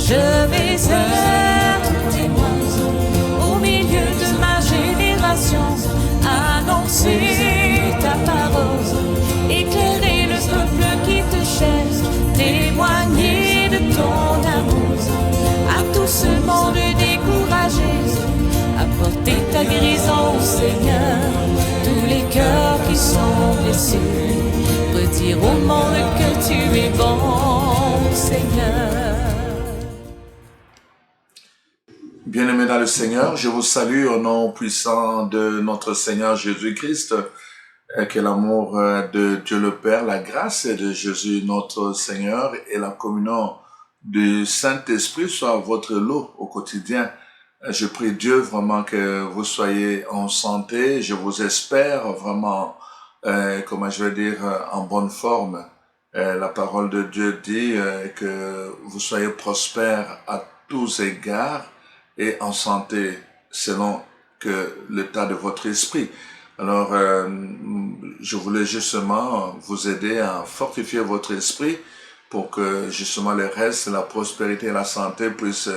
Je vais être témoin au milieu de ma génération, annoncer ta parole, éclairer le peuple qui te cherche, témoigner de ton amour à tout ce monde découragé, apporter ta guérison, Seigneur, tous les cœurs qui sont blessés, redire au monde que tu es bon, Seigneur. Bien-aimés dans le Seigneur, je vous salue au nom puissant de notre Seigneur Jésus-Christ, que l'amour de Dieu le Père, la grâce de Jésus notre Seigneur et la communion du Saint-Esprit soit votre lot au quotidien. Je prie Dieu vraiment que vous soyez en santé, je vous espère vraiment, en bonne forme. La parole de Dieu dit que vous soyez prospères à tous égards et en santé selon que l'état de votre esprit. Alors, je voulais justement vous aider à fortifier votre esprit pour que justement le reste, la prospérité et la santé puissent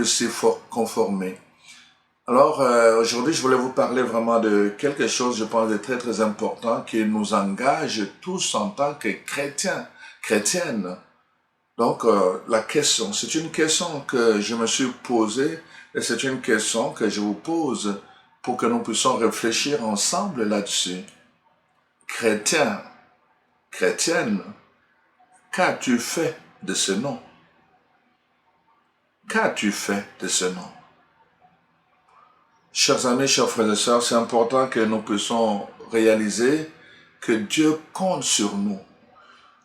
s'y conformer. Alors, aujourd'hui, je voulais vous parler vraiment de quelque chose, je pense, de très, très important qui nous engage tous en tant que chrétiens, chrétiennes. Donc, la question, c'est une question que je me suis posée et c'est une question que je vous pose pour que nous puissions réfléchir ensemble là-dessus. Chrétien, chrétienne, qu'as-tu fait de ce nom? Qu'as-tu fait de ce nom? Chers amis, chers frères et sœurs, c'est important que nous puissions réaliser que Dieu compte sur nous.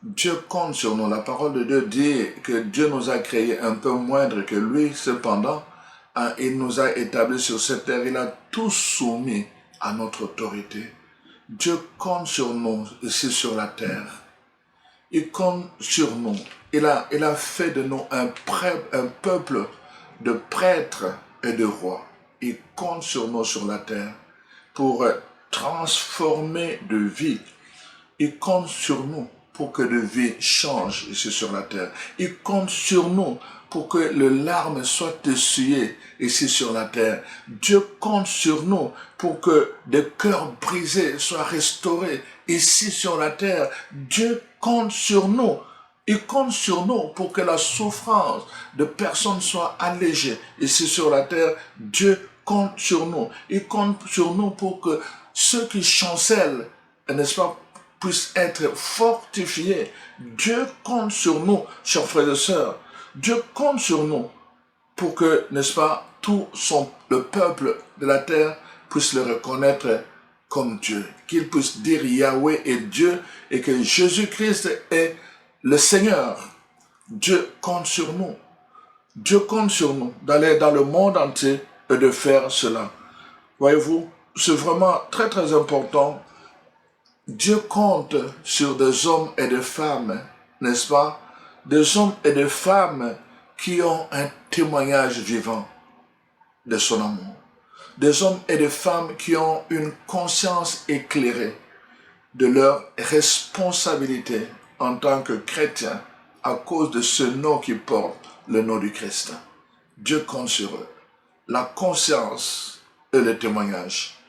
Dieu compte sur nous. La parole de Dieu dit que Dieu nous a créés un peu moindre que lui. Cependant, il nous a établis sur cette terre. Il a tout soumis à notre autorité. Dieu compte sur nous ici sur la terre. Il compte sur nous. Il a fait de nous un peuple de prêtres et de rois. Il compte sur nous sur la terre pour transformer de vie. Il compte sur nous pour que de vie change ici sur la terre. Il compte sur nous pour que les larmes soient essuyées ici sur la terre. Dieu compte sur nous pour que des cœurs brisés soient restaurés ici sur la terre. Dieu compte sur nous. Il compte sur nous pour que la souffrance de personnes soit allégée ici sur la terre. Dieu compte sur nous. Il compte sur nous pour que ceux qui chancellent, n'est-ce pas, puissent être fortifiés. Dieu compte sur nous, chers frères et sœurs. Dieu compte sur nous pour que, n'est-ce pas, le peuple de la terre puisse le reconnaître comme Dieu. Qu'il puisse dire Yahweh est Dieu et que Jésus-Christ est le Seigneur. Dieu compte sur nous. Dieu compte sur nous d'aller dans le monde entier et de faire cela. Voyez-vous, c'est vraiment très très important. Dieu compte sur des hommes et des femmes, n'est-ce pas? Des hommes et des femmes qui ont un témoignage vivant de son amour. Des hommes et des femmes qui ont une conscience éclairée de leur responsabilité en tant que chrétiens à cause de ce nom qui porte le nom du Christ. Dieu compte sur eux. La conscience et le témoignage.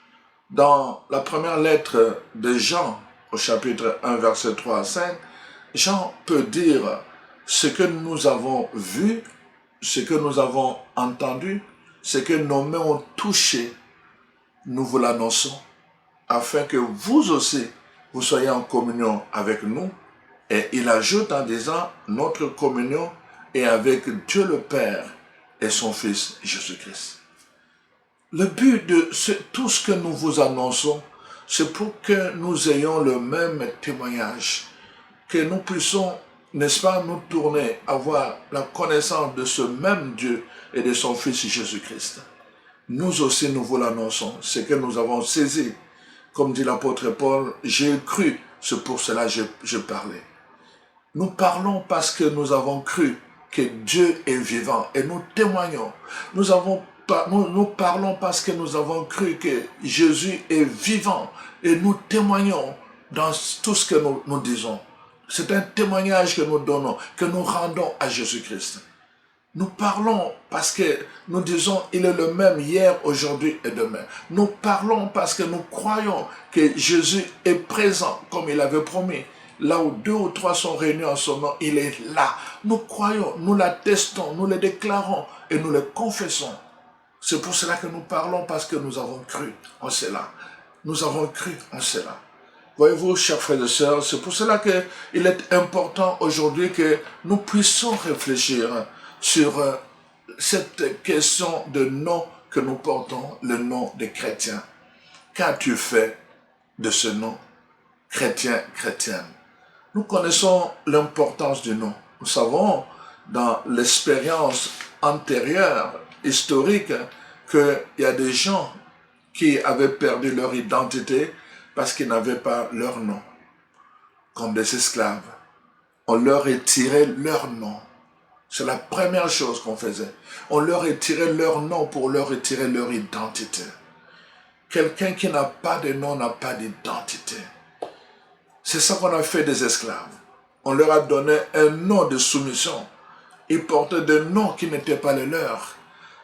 Dans la première lettre de Jean, au chapitre 1, verset 3 à 5, Jean peut dire ce que nous avons vu, ce que nous avons entendu, ce que nos mains ont touché, nous vous l'annonçons, afin que vous aussi, vous soyez en communion avec nous. Et il ajoute en disant, notre communion est avec Dieu le Père et son Fils Jésus-Christ. Le but de tout ce que nous vous annonçons, c'est pour que nous ayons le même témoignage, que nous puissions, n'est-ce pas, nous tourner, avoir la connaissance de ce même Dieu et de son Fils Jésus-Christ. Nous aussi, nous vous l'annonçons, ce que nous avons saisi. Comme dit l'apôtre Paul, j'ai cru, c'est pour cela que je parlais. Nous parlons parce que nous avons cru que Dieu est vivant et nous témoignons. Nous parlons parce que nous avons cru que Jésus est vivant et nous témoignons dans tout ce que nous disons. C'est un témoignage que nous donnons, que nous rendons à Jésus-Christ. Nous parlons parce que nous disons il est le même hier, aujourd'hui et demain. Nous parlons parce que nous croyons que Jésus est présent comme il avait promis. Là où 2 ou 3 sont réunis en son nom, il est là. Nous croyons, nous l'attestons, nous le déclarons et nous le confessons. C'est pour cela que nous parlons, parce que nous avons cru en cela. Nous avons cru en cela. Voyez-vous, chers frères et sœurs, c'est pour cela qu'il est important aujourd'hui que nous puissions réfléchir sur cette question de nom que nous portons, le nom des chrétiens. Qu'as-tu fait de ce nom, chrétien, chrétienne? Nous connaissons l'importance du nom. Nous savons dans l'expérience antérieure, historique, qu'il y a des gens qui avaient perdu leur identité parce qu'ils n'avaient pas leur nom. Comme des esclaves. On leur retirait leur nom. C'est la première chose qu'on faisait. On leur retirait leur nom pour leur retirer leur identité. Quelqu'un qui n'a pas de nom n'a pas d'identité. C'est ça qu'on a fait des esclaves. On leur a donné un nom de soumission. Ils portaient des noms qui n'étaient pas les leurs.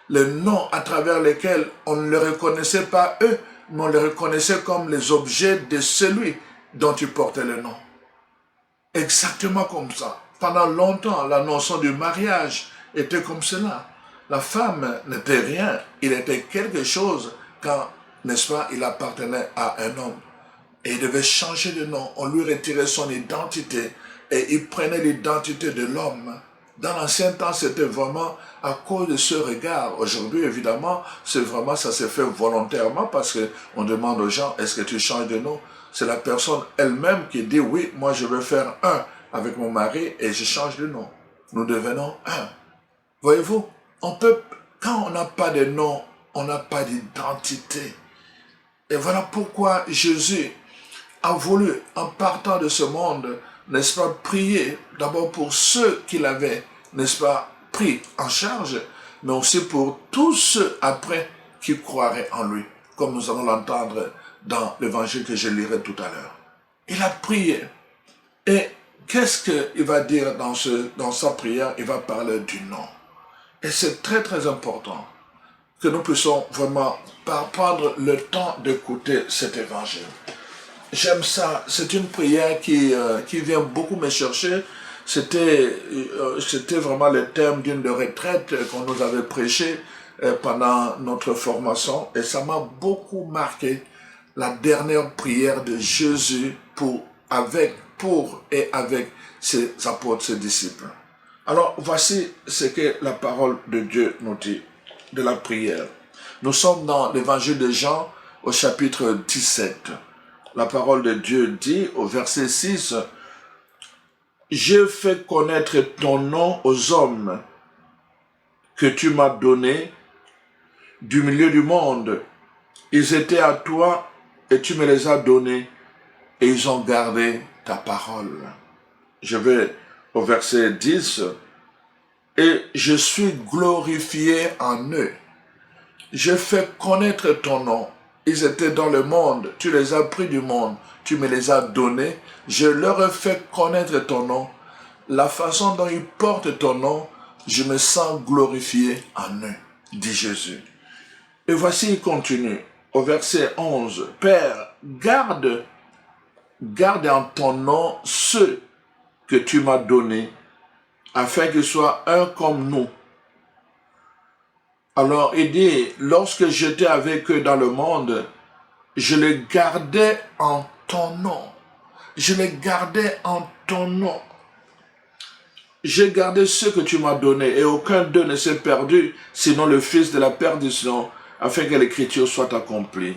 Les noms à travers lesquels on ne les reconnaissait pas eux, mais on les reconnaissait comme les objets de celui dont ils portaient le nom. Exactement comme ça. Pendant longtemps, la notion du mariage était comme cela. La femme n'était rien, il était quelque chose quand, n'est-ce pas, il appartenait à un homme. Et il devait changer de nom. On lui retirait son identité et il prenait l'identité de l'homme. Dans l'ancien temps, c'était vraiment à cause de ce regard. Aujourd'hui, évidemment, ça s'est fait volontairement parce qu'on demande aux gens, est-ce que tu changes de nom? C'est la personne elle-même qui dit, oui, moi je veux faire un avec mon mari et je change de nom. Nous devenons un. Voyez-vous, quand on n'a pas de nom, on n'a pas d'identité. Et voilà pourquoi Jésus a voulu, en partant de ce monde, n'est-ce pas, prier d'abord pour ceux qu'il avait, n'est-ce pas, pris en charge, mais aussi pour tous ceux après qui croiraient en lui, comme nous allons l'entendre dans l'évangile que je lirai tout à l'heure. Il a prié. Et qu'est-ce qu'il va dire dans sa prière? Il va parler du nom. Et c'est très très important que nous puissions vraiment prendre le temps d'écouter cet évangile. J'aime ça, c'est une prière qui vient beaucoup me chercher. C'était vraiment le thème d'une retraite qu'on nous avait prêché pendant notre formation. Et ça m'a beaucoup marqué, la dernière prière de Jésus pour et avec ses apôtres, ses disciples. Alors, voici ce que la parole de Dieu nous dit de la prière. Nous sommes dans l'évangile de Jean au chapitre 17. La parole de Dieu dit au verset 6, « J'ai fait connaître ton nom aux hommes que tu m'as donnés du milieu du monde. Ils étaient à toi et tu me les as donnés et ils ont gardé ta parole. » Je vais au verset 10. « Et je suis glorifié en eux. J'ai fait connaître ton nom. Ils étaient dans le monde, tu les as pris du monde, tu me les as donnés, je leur ai fait connaître ton nom. La façon dont ils portent ton nom, je me sens glorifié en eux, dit Jésus. Et voici, il continue, au verset 11. « Père, garde en ton nom ceux que tu m'as donnés, afin qu'ils soient un comme nous. » Alors il dit, lorsque j'étais avec eux dans le monde, je les gardais en ton nom. Je les gardais en ton nom. J'ai gardé ceux que tu m'as donnés et aucun d'eux ne s'est perdu, sinon le fils de la perdition, afin que l'écriture soit accomplie.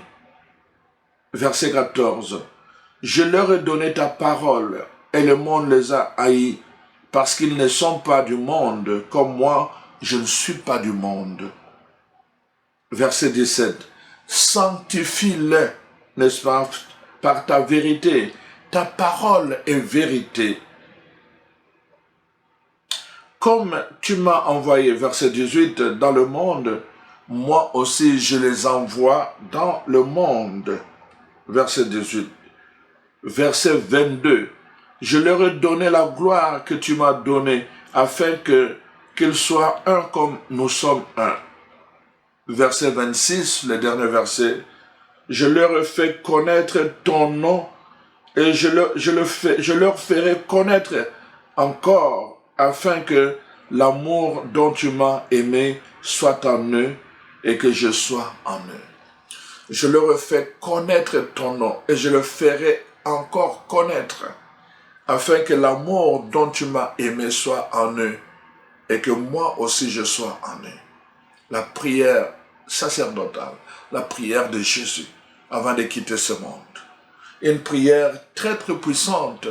Verset 14. Je leur ai donné ta parole et le monde les a haïs parce qu'ils ne sont pas du monde, comme moi, je ne suis pas du monde. Verset 17. Sanctifie-les, n'est-ce pas, par ta vérité. Ta parole est vérité. Comme tu m'as envoyé, verset 18, dans le monde, moi aussi je les envoie dans le monde. Verset 18. Verset 22. Je leur ai donné la gloire que tu m'as donnée, afin que qu'ils soient un comme nous sommes un. Verset 26, le dernier verset. Je leur ai fait connaître ton nom et je leur ferai connaître encore afin que l'amour dont tu m'as aimé soit en eux et que je sois en eux. Je leur ai fait connaître ton nom et je le ferai encore connaître afin que l'amour dont tu m'as aimé soit en eux et que moi aussi je sois en eux. La prière sacerdotale, la prière de Jésus avant de quitter ce monde. Une prière très très puissante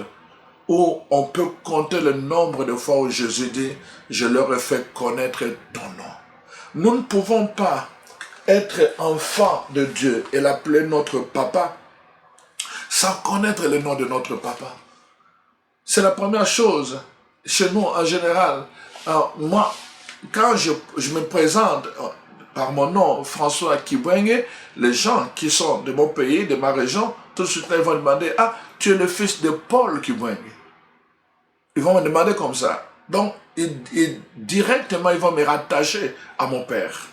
où on peut compter le nombre de fois où Jésus dit « Je leur ai fait connaître ton nom ». Nous ne pouvons pas être enfants de Dieu et l'appeler notre papa sans connaître le nom de notre papa. C'est la première chose chez nous en général. Alors, moi, quand je me présente par mon nom, François Kibwenge, les gens qui sont de mon pays, de ma région, tout de suite ils vont demander « Ah, tu es le fils de Paul Kibwenge ». Ils vont me demander comme ça. Donc, directement, ils vont me rattacher à mon père.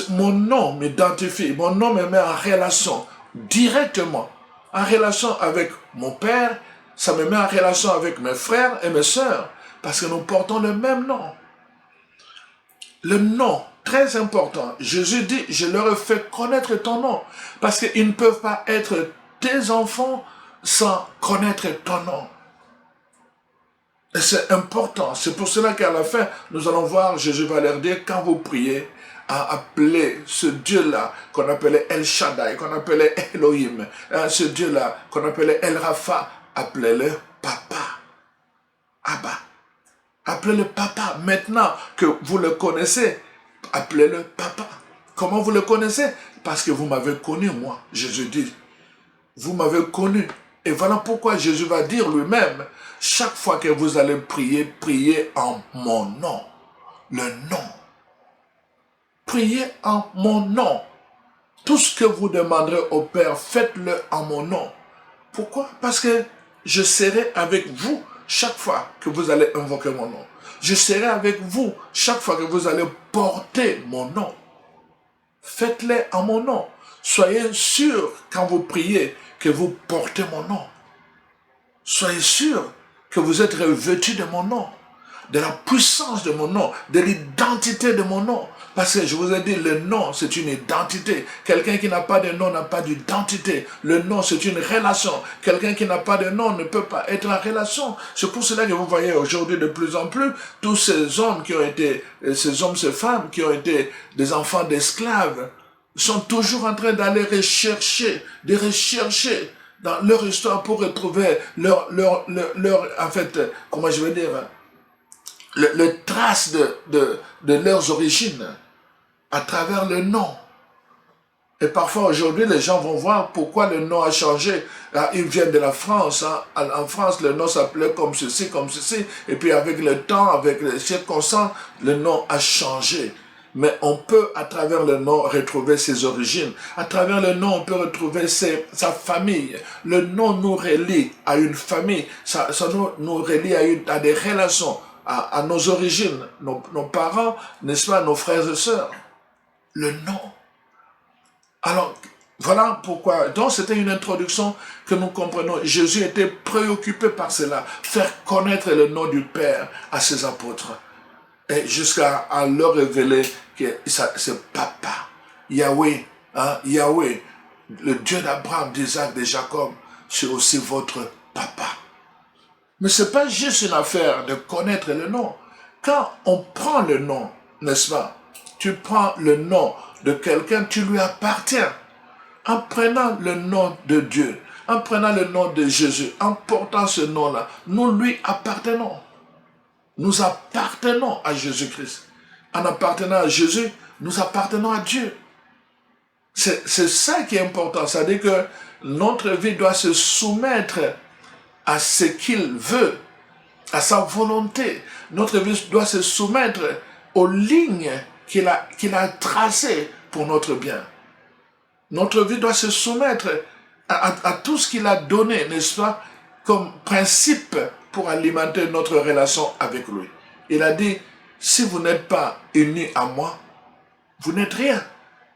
Mon nom m'identifie, mon nom me met en relation directement, en relation avec mon père, ça me met en relation avec mes frères et mes sœurs, parce que nous portons le même nom. Le nom, très important. Jésus dit, je leur ai fait connaître ton nom, parce qu'ils ne peuvent pas être tes enfants sans connaître ton nom. Et c'est important, c'est pour cela qu'à la fin, nous allons voir, Jésus va leur dire, quand vous priez, à appeler ce Dieu-là qu'on appelait El Shaddai, qu'on appelait Elohim, ce Dieu-là qu'on appelait El Rapha, appelez-le Papa, Abba. Appelez-le Papa. Maintenant que vous le connaissez, appelez-le Papa. Comment vous le connaissez? Parce que vous m'avez connu, moi. Jésus dit, vous m'avez connu. Et voilà pourquoi Jésus va dire lui-même, chaque fois que vous allez prier, priez en mon nom. Le nom. Priez en mon nom. Tout ce que vous demanderez au Père, faites-le en mon nom. Pourquoi? Parce que je serai avec vous chaque fois que vous allez invoquer mon nom. Je serai avec vous chaque fois que vous allez porter mon nom. Faites-le en mon nom. Soyez sûr quand vous priez que vous portez mon nom. Soyez sûr que vous êtes revêtus de mon nom, de la puissance de mon nom, de l'identité de mon nom. Parce que je vous ai dit, le nom, c'est une identité. Quelqu'un qui n'a pas de nom n'a pas d'identité. Le nom, c'est une relation. Quelqu'un qui n'a pas de nom ne peut pas être en relation. C'est pour cela que vous voyez aujourd'hui de plus en plus, tous ces hommes qui ont été, ces femmes qui ont été des enfants d'esclaves, sont toujours en train d'aller rechercher, dans leur histoire pour retrouver leur en fait, comment je veux dire, le trace de leurs origines à travers le nom. Et parfois aujourd'hui, les gens vont voir pourquoi le nom a changé. Là, ils viennent de la France. Hein. En France, le nom s'appelait comme ceci. Et puis avec le temps, avec les circonstances, le nom a changé. Mais on peut, à travers le nom, retrouver ses origines. À travers le nom, on peut retrouver sa famille. Le nom nous relie à une famille. Ça nous relie à des relations, à nos origines, nos parents, n'est-ce pas, nos frères et sœurs. Le nom. Alors, voilà pourquoi. Donc, c'était une introduction que nous comprenons. Jésus était préoccupé par cela. Faire connaître le nom du Père à ses apôtres. Et jusqu'à leur révéler que c'est Papa. Yahweh, hein, Yahweh, le Dieu d'Abraham, d'Isaac, de Jacob, c'est aussi votre Papa. Mais ce n'est pas juste une affaire de connaître le nom. Quand on prend le nom, n'est-ce pas? Tu prends le nom de quelqu'un, tu lui appartiens. En prenant le nom de Dieu, en prenant le nom de Jésus, en portant ce nom-là, nous lui appartenons. Nous appartenons à Jésus-Christ. En appartenant à Jésus, nous appartenons à Dieu. C'est ça qui est important. C'est-à-dire que notre vie doit se soumettre à ce qu'il veut, à sa volonté. Notre vie doit se soumettre aux lignes qu'il a tracées pour notre bien. Notre vie doit se soumettre à tout ce qu'il a donné, n'est-ce pas, comme principe pour alimenter notre relation avec lui. Il a dit, si vous n'êtes pas unis à moi, vous n'êtes rien.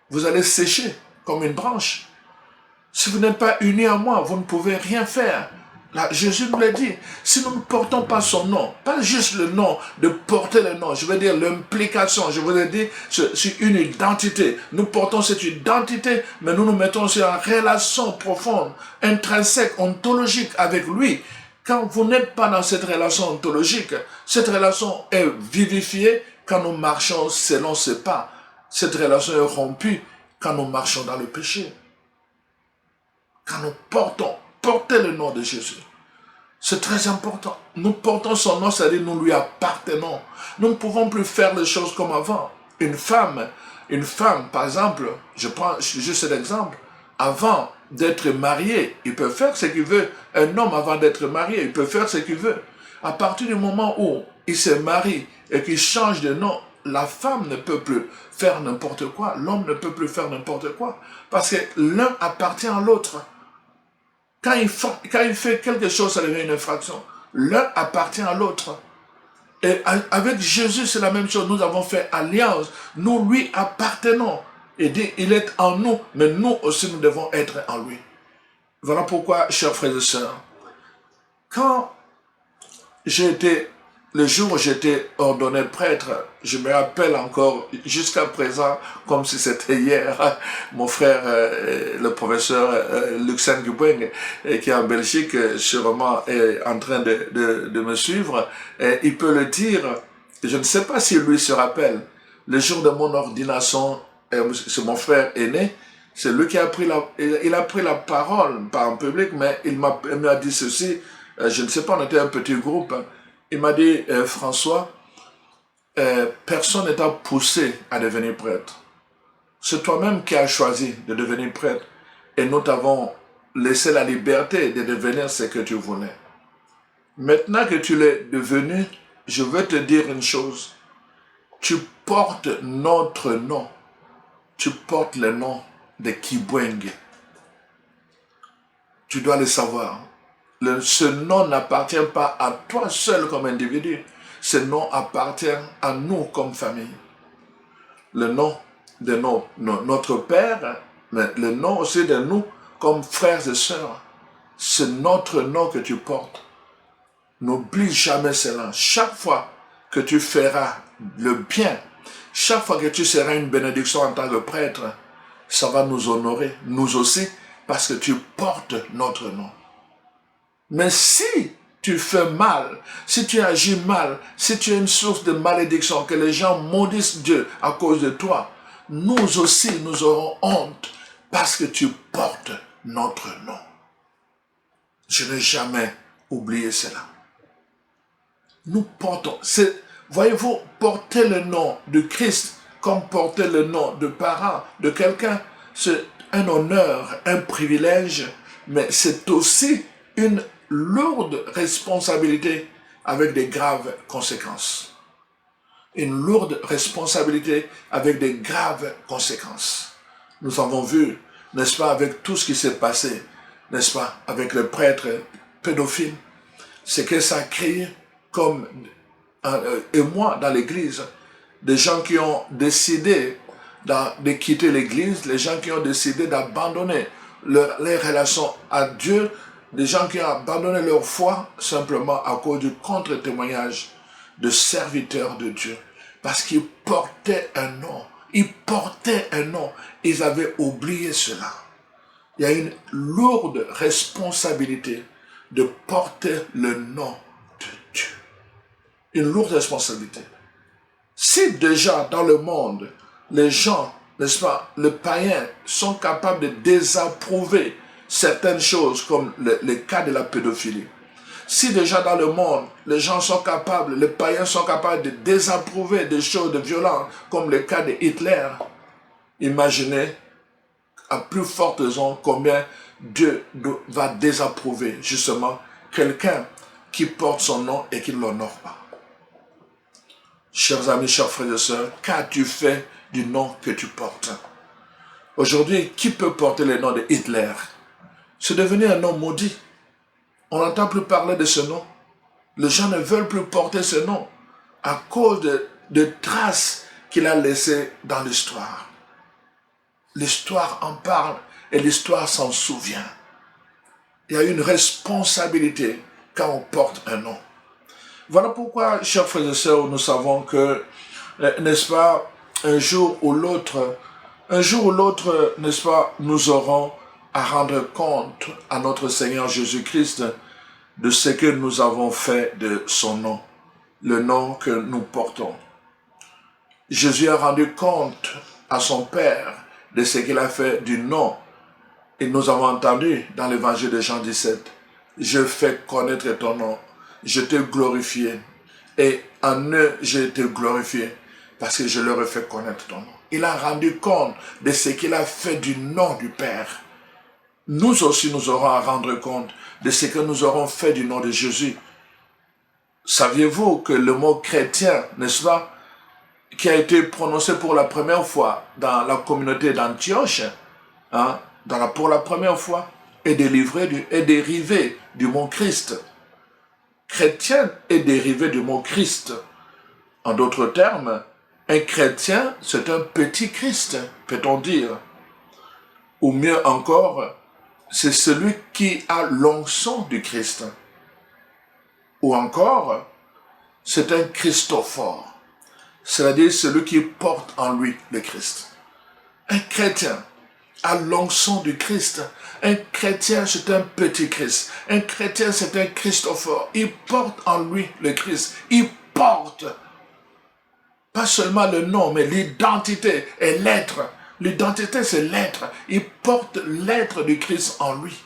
Vous allez sécher comme une branche. Si vous n'êtes pas unis à moi, vous ne pouvez rien faire. Là, Jésus nous l'a dit, si nous ne portons pas son nom, pas juste le nom, de porter le nom, je veux dire l'implication, je vous ai dit, c'est une identité. Nous portons cette identité, mais nous nous mettons sur une relation profonde, intrinsèque, ontologique avec lui. Quand vous n'êtes pas dans cette relation ontologique, cette relation est vivifiée quand nous marchons selon ses pas. Cette relation est rompue quand nous marchons dans le péché. Quand nous portez le nom de Jésus. C'est très important. Nous portons son nom, c'est-à-dire nous lui appartenons. Nous ne pouvons plus faire les choses comme avant. Une femme, par exemple, je prends juste cet exemple, avant d'être marié, il peut faire ce qu'il veut. Un homme, avant d'être marié, il peut faire ce qu'il veut. À partir du moment où il se marie et qu'il change de nom, la femme ne peut plus faire n'importe quoi, l'homme ne peut plus faire n'importe quoi, parce que l'un appartient à l'autre. Quand il fait quelque chose, ça devient une infraction. L'un appartient à l'autre. Et avec Jésus, c'est la même chose. Nous avons fait alliance. Nous lui appartenons. Il dit, il est en nous, mais nous aussi, nous devons être en lui. Voilà pourquoi, chers frères et sœurs, quand le jour où j'étais ordonné prêtre, je me rappelle encore jusqu'à présent, comme si c'était hier, mon frère, le professeur Luxan Gubeng, qui est en Belgique, sûrement est en train de me suivre, et il peut le dire, je ne sais pas si lui se rappelle, le jour de mon ordination, c'est mon frère aîné, c'est lui qui a pris la parole, pas en public, mais il m'a dit ceci, je ne sais pas, on était un petit groupe, il m'a dit, François, personne ne t'a poussé à devenir prêtre. C'est toi-même qui as choisi de devenir prêtre. Et nous t'avons laissé la liberté de devenir ce que tu voulais. Maintenant que tu l'es devenu, je veux te dire une chose. Tu portes notre nom. Tu portes le nom de Kibwenge. Tu dois le savoir. Ce nom n'appartient pas à toi seul comme individu. Ce nom appartient à nous comme famille. Le nom de notre Père, mais le nom aussi de nous comme frères et sœurs. C'est notre nom que tu portes. N'oublie jamais cela. Chaque fois que tu feras le bien, chaque fois que tu seras une bénédiction en tant que prêtre, ça va nous honorer, nous aussi, parce que tu portes notre nom. Mais si tu fais mal, si tu agis mal, si tu es une source de malédiction, que les gens maudissent Dieu à cause de toi, nous aussi, nous aurons honte parce que tu portes notre nom. Je n'ai jamais oublié cela. Nous portons, voyez-vous, porter le nom de Christ comme porter le nom de parent, de quelqu'un, c'est un honneur, un privilège, mais c'est aussi une lourde responsabilité avec des graves conséquences. Une lourde responsabilité avec des graves conséquences. Nous avons vu, n'est-ce pas, avec tout ce qui s'est passé, n'est-ce pas, avec le prêtre pédophile, ce que ça a créé comme émoi dans l'église, des gens qui ont décidé de quitter l'église, les gens qui ont décidé d'abandonner les relations à Dieu, des gens qui ont abandonné leur foi simplement à cause du contre-témoignage de serviteurs de Dieu. Parce qu'ils portaient un nom. Ils portaient un nom. Ils avaient oublié cela. Il y a une lourde responsabilité de porter le nom de Dieu. Une lourde responsabilité. Si déjà dans le monde, les gens, n'est-ce pas, les païens sont capables de désapprouver certaines choses comme le cas de la pédophilie. Si déjà dans le monde, les gens sont capables, les païens sont capables de désapprouver des choses de violence comme le cas de Hitler, imaginez à plus forte raison combien Dieu va désapprouver justement quelqu'un qui porte son nom et qui ne l'honore pas. Chers amis, chers frères et sœurs, qu'as-tu fait du nom que tu portes? Aujourd'hui, qui peut porter le nom de Hitler? C'est devenu un nom maudit. On n'entend plus parler de ce nom. Les gens ne veulent plus porter ce nom. à cause de traces qu'il a laissées dans l'histoire. L'histoire en parle et l'histoire s'en souvient. Il y a une responsabilité quand on porte un nom. Voilà pourquoi, chers frères et sœurs, nous savons que, n'est-ce pas, un jour ou l'autre, n'est-ce pas, nous aurons à rendre compte à notre Seigneur Jésus-Christ de ce que nous avons fait de son nom, le nom que nous portons. Jésus a rendu compte à son Père de ce qu'il a fait du nom. Et nous avons entendu dans l'évangile de Jean 17, « Je fais connaître ton nom, je t'ai glorifié, et en eux j'ai été glorifié, parce que je leur ai fait connaître ton nom. » Il a rendu compte de ce qu'il a fait du nom du Père. Nous aussi, nous aurons à rendre compte de ce que nous aurons fait du nom de Jésus. Saviez-vous que le mot chrétien, n'est-ce pas, qui a été prononcé pour la première fois dans la communauté d'Antioche, pour la première fois, est dérivé du mot Christ. Chrétien est dérivé du mot Christ. En d'autres termes, un chrétien, c'est un petit Christ, peut-on dire. Ou mieux encore, c'est celui qui a l'onction du Christ. Ou encore, c'est un Christophore, c'est-à-dire celui qui porte en lui le Christ. Un chrétien a l'onction du Christ. Un chrétien, c'est un petit Christ. Un chrétien, c'est un Christophore. Il porte en lui le Christ. Il porte pas seulement le nom, mais l'identité et l'être. L'identité, c'est l'être. Il porte l'être du Christ en lui.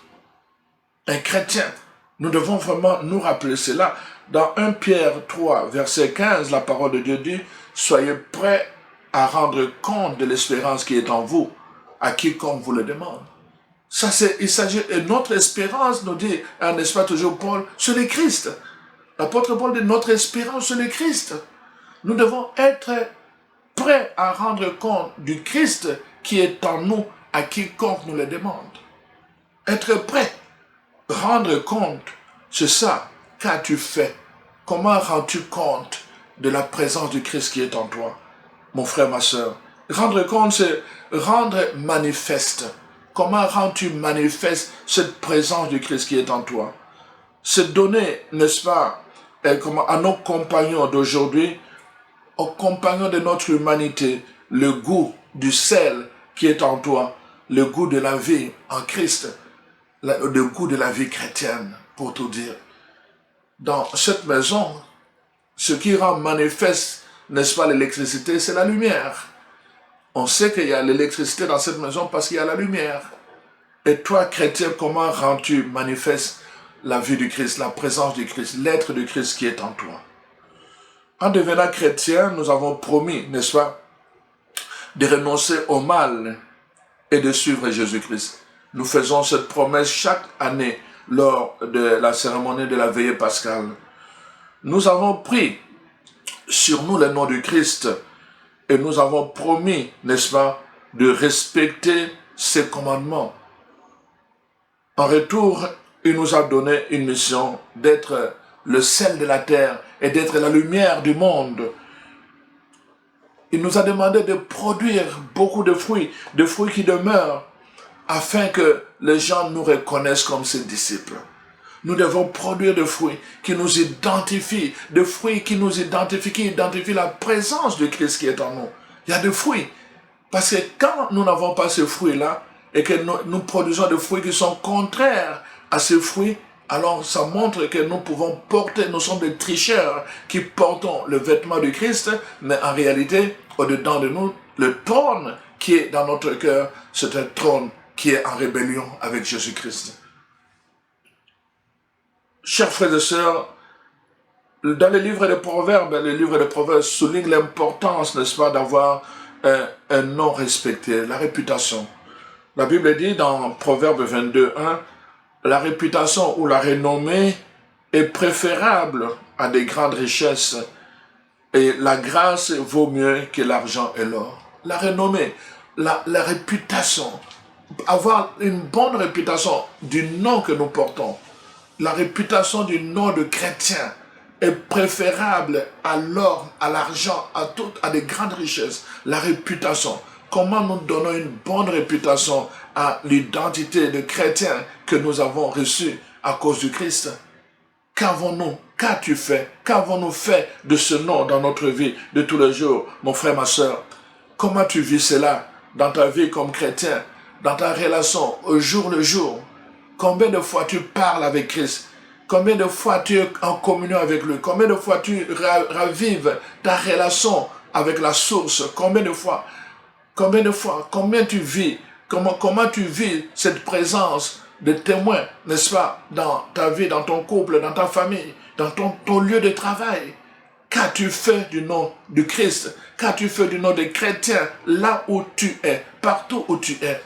Un chrétien. Nous devons vraiment nous rappeler cela. Dans 1 Pierre 3, verset 15, la parole de Dieu dit « Soyez prêts à rendre compte de l'espérance qui est en vous, à quiconque vous le demande. » Ça, il s'agit de notre espérance, nous dit, n'est-ce pas toujours Paul, sur le Christ. L'apôtre Paul dit notre espérance sur le Christ. Nous devons être prêts à rendre compte du Christ qui est en nous, à quiconque nous le demande. Être prêt, rendre compte, c'est ça. Qu'as-tu fait? Comment rends-tu compte de la présence du Christ qui est en toi, mon frère, ma soeur? Rendre compte, c'est rendre manifeste. Comment rends-tu manifeste cette présence du Christ qui est en toi? C'est donner, n'est-ce pas, à nos compagnons d'aujourd'hui, aux compagnons de notre humanité, le goût du sel qui est en toi, le goût de la vie en Christ, le goût de la vie chrétienne, pour tout dire. Dans cette maison, ce qui rend manifeste, n'est-ce pas, l'électricité, c'est la lumière. On sait qu'il y a l'électricité dans cette maison parce qu'il y a la lumière. Et toi, chrétien, comment rends-tu manifeste la vie du Christ, la présence du Christ, l'être du Christ qui est en toi? En devenant chrétien, nous avons promis, n'est-ce pas, de renoncer au mal et de suivre Jésus-Christ. Nous faisons cette promesse chaque année lors de la cérémonie de la veillée pascale. Nous avons pris sur nous le nom du Christ et nous avons promis, n'est-ce pas, de respecter ses commandements. En retour, il nous a donné une mission d'être le sel de la terre et d'être la lumière du monde. Il nous a demandé de produire beaucoup de fruits qui demeurent, afin que les gens nous reconnaissent comme ses disciples. Nous devons produire des fruits qui nous identifient, des fruits qui nous identifient, qui identifient la présence de Christ qui est en nous. Il y a des fruits. Parce que quand nous n'avons pas ces fruits-là, et que nous produisons des fruits qui sont contraires à ces fruits, alors ça montre que nous pouvons porter, nous sommes des tricheurs qui portons le vêtement du Christ, mais en réalité, au-dedans de nous, le trône qui est dans notre cœur, c'est un trône qui est en rébellion avec Jésus-Christ. Chers frères et sœurs, dans le livre des Proverbes souligne l'importance, n'est-ce pas, d'avoir un nom respecté, la réputation. La Bible dit dans Proverbe 22:1, la réputation ou la renommée est préférable à des grandes richesses et la grâce vaut mieux que l'argent et l'or. La renommée, la réputation, avoir une bonne réputation du nom que nous portons, la réputation du nom de chrétien, est préférable à l'or, à l'argent, à des grandes richesses, la réputation. Comment nous donnons une bonne réputation à l'identité de chrétien que nous avons reçue à cause du Christ? Qu'as-tu fait? Qu'avons-nous fait de ce nom dans notre vie de tous les jours, mon frère, ma soeur? Comment tu vis cela dans ta vie comme chrétien, dans ta relation au jour le jour? Combien de fois tu parles avec Christ? Combien de fois tu es en communion avec lui? Combien de fois tu ravives ta relation avec la source? Combien de fois? Combien tu vis? Comment tu vis cette présence de témoin, n'est-ce pas, dans ta vie, dans ton couple, dans ta famille, dans ton lieu de travail? Qu'as-tu fait du nom du Christ? Qu'as-tu fait du nom des chrétiens là où tu es, partout où tu es?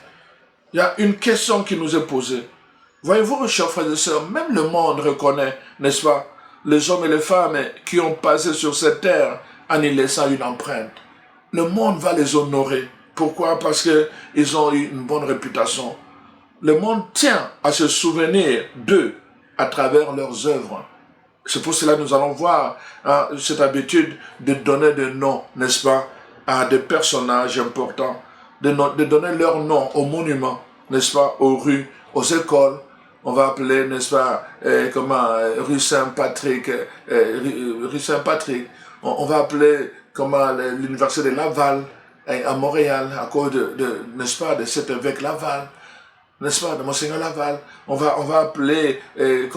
Il y a une question qui nous est posée. Voyez-vous, chers frères et sœurs, même le monde reconnaît, n'est-ce pas, les hommes et les femmes qui ont passé sur cette terre en y laissant une empreinte. Le monde va les honorer. Pourquoi? Parce qu'ils ont eu une bonne réputation. Le monde tient à se souvenir d'eux à travers leurs œuvres. C'est pour cela que nous allons voir cette habitude de donner des noms, n'est-ce pas, à des personnages importants, de donner leur nom aux monuments, n'est-ce pas, aux rues, aux écoles. On va appeler, n'est-ce pas, rue Saint-Patrick, rue Saint-Patrick. On va appeler l'université de Laval à Montréal à cause n'est-ce pas, de cet évêque Laval. N'est-ce pas, de Monseigneur Laval. On va appeler, au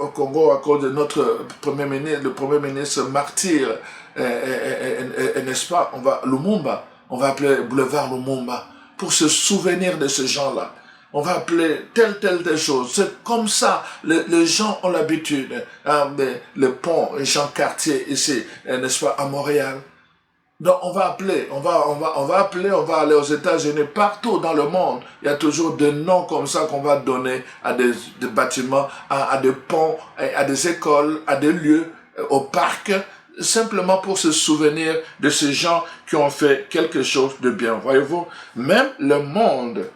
Congo à cause de notre premier ministre, le premier ministre martyr, n'est-ce pas, Lumumba. On va appeler boulevard Lumumba pour se souvenir de ces gens-là. On va appeler telle chose. C'est comme ça, les gens ont l'habitude. Le pont Jean Cartier ici, n'est-ce pas, à Montréal. Donc on va aller aux États-Unis, partout dans le monde. Il y a toujours des noms comme ça qu'on va donner à des bâtiments, à des ponts, à des écoles, à des lieux, au parc, simplement pour se souvenir de ces gens qui ont fait quelque chose de bien. Voyez-vous, même le monde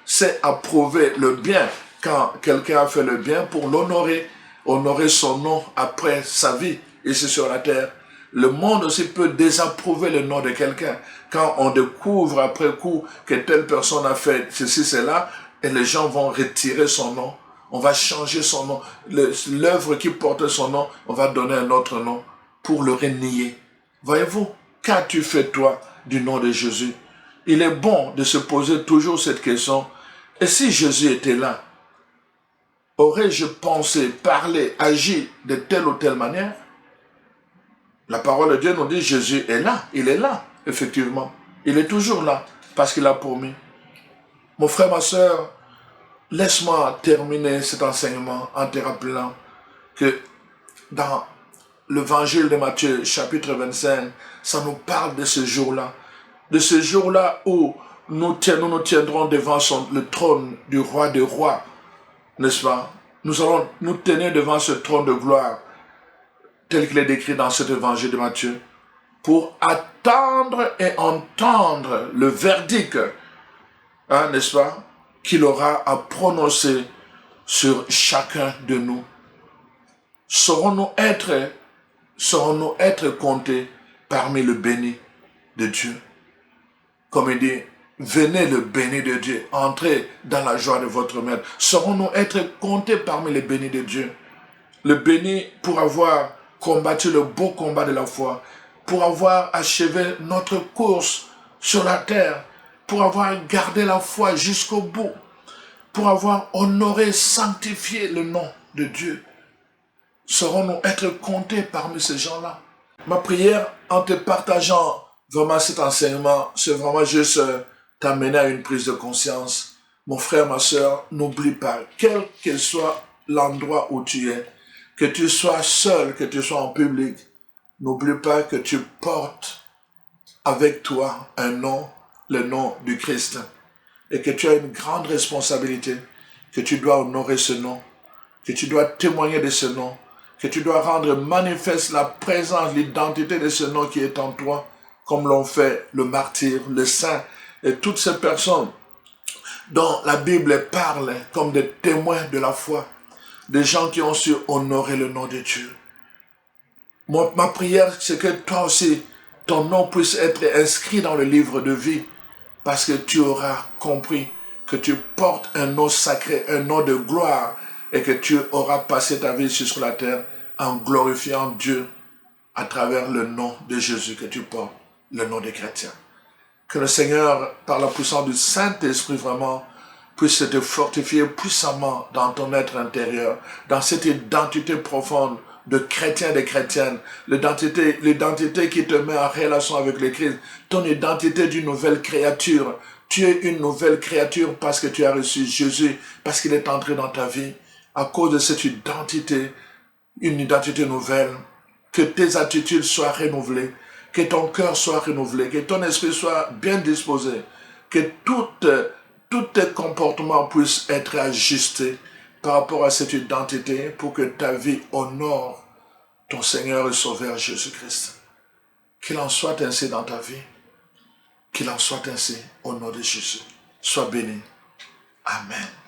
sait approuver le bien quand quelqu'un a fait le bien pour l'honorer, honorer son nom après sa vie ici sur la terre. Le monde aussi peut désapprouver le nom de quelqu'un. Quand on découvre après coup que telle personne a fait ceci, cela, et les gens vont retirer son nom. On va changer son nom. L'œuvre qui porte son nom, on va donner un autre nom pour le renier. Voyez-vous, qu'as-tu fait toi du nom de Jésus? Il est bon de se poser toujours cette question. Et si Jésus était là, aurais-je pensé, parlé, agi de telle ou telle manière? La parole de Dieu nous dit Jésus est là. Il est là, effectivement. Il est toujours là, parce qu'il a promis. Mon frère, ma soeur, laisse-moi terminer cet enseignement en te rappelant que dans l'évangile de Matthieu, chapitre 25, ça nous parle de ce jour-là. De ce jour-là où nous nous tiendrons devant le trône du roi des rois, n'est-ce pas? Nous allons nous tenir devant ce trône de gloire, tel qu'il est décrit dans cet évangile de Matthieu, pour attendre et entendre le verdict, n'est-ce pas, qu'il aura à prononcer sur chacun de nous. Saurons-nous être comptés parmi le béni de Dieu? Comme il dit, venez le béni de Dieu, entrez dans la joie de votre maître. Saurons-nous être comptés parmi les bénis de Dieu? Le béni pour avoir combattu le beau combat de la foi, pour avoir achevé notre course sur la terre, pour avoir gardé la foi jusqu'au bout, pour avoir honoré, sanctifié le nom de Dieu. Saurons-nous être comptés parmi ces gens-là? Ma prière en te partageant vraiment cet enseignement, c'est vraiment juste t'amener à une prise de conscience. Mon frère, ma soeur, n'oublie pas, quel que soit l'endroit où tu es, que tu sois seul, que tu sois en public, n'oublie pas que tu portes avec toi un nom, le nom du Christ, et que tu as une grande responsabilité, que tu dois honorer ce nom, que tu dois témoigner de ce nom, que tu dois rendre manifeste la présence, l'identité de ce nom qui est en toi, comme l'ont fait le martyr, le saint, et toutes ces personnes dont la Bible parle comme des témoins de la foi. des gens qui ont su honorer le nom de Dieu. Ma prière, c'est que toi aussi, ton nom puisse être inscrit dans le livre de vie, parce que tu auras compris que tu portes un nom sacré, un nom de gloire, et que tu auras passé ta vie sur la terre en glorifiant Dieu à travers le nom de Jésus que tu portes, le nom des chrétiens. Que le Seigneur, par la puissance du Saint-Esprit, vraiment, puisse te fortifier puissamment dans ton être intérieur, dans cette identité profonde de chrétien et de chrétienne, l'identité qui te met en relation avec le Christ, ton identité d'une nouvelle créature. Tu es une nouvelle créature parce que tu as reçu Jésus, parce qu'il est entré dans ta vie. À cause de cette identité, une identité nouvelle, que tes attitudes soient renouvelées, que ton cœur soit renouvelé, que ton esprit soit bien disposé, que tous tes comportements puissent être ajustés par rapport à cette identité pour que ta vie honore ton Seigneur et Sauveur Jésus-Christ. Qu'il en soit ainsi dans ta vie. Qu'il en soit ainsi au nom de Jésus. Sois béni. Amen.